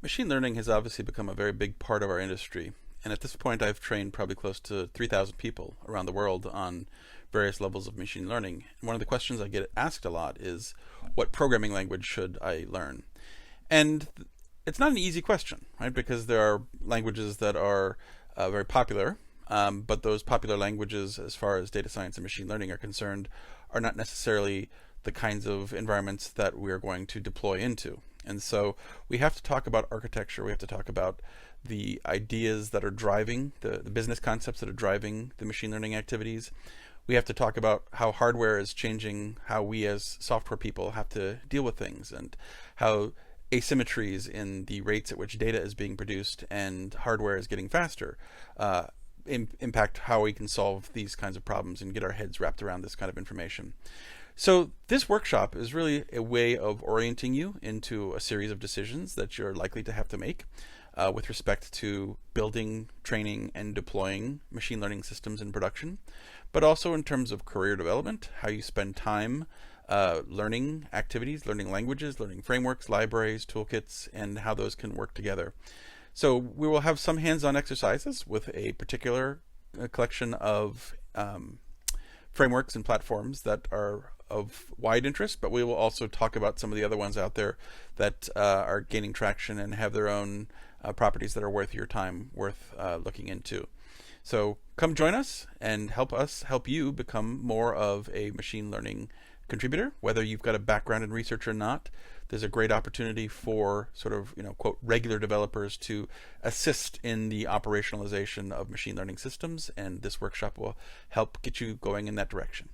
Machine learning has obviously become a very big part of our industry. And at this point, I've trained probably close to 3,000 people around the world on various levels of machine learning. And one of the questions I get asked a lot is, what programming language should I learn? And it's not an easy question, right? Because there are languages that are very popular, but those popular languages, as far as data science and machine learning are concerned, are not necessarily the kinds of environments that we are going to deploy into. And so we have to talk about architecture. We have to talk about the ideas that are driving the business concepts that are driving the machine learning activities. We have to talk about how hardware is changing how we as software people have to deal with things, and how asymmetries in the rates at which data is being produced and hardware is getting faster impact how we can solve these kinds of problems and get our heads wrapped around this kind of information. So this workshop is really a way of orienting you into a series of decisions that you're likely to have to make with respect to building, training, and deploying machine learning systems in production, but also in terms of career development, how you spend time learning activities, learning languages, learning frameworks, libraries, toolkits, and how those can work together. So we will have some hands-on exercises with a particular collection of frameworks and platforms that are of wide interest, but we will also talk about some of the other ones out there that are gaining traction and have their own properties that are worth your time, worth looking into. So come join us and help you become more of a machine learning contributor, whether you've got a background in research or not. There's a great opportunity for sort of, quote, regular developers to assist in the operationalization of machine learning systems, and this workshop will help get you going in that direction.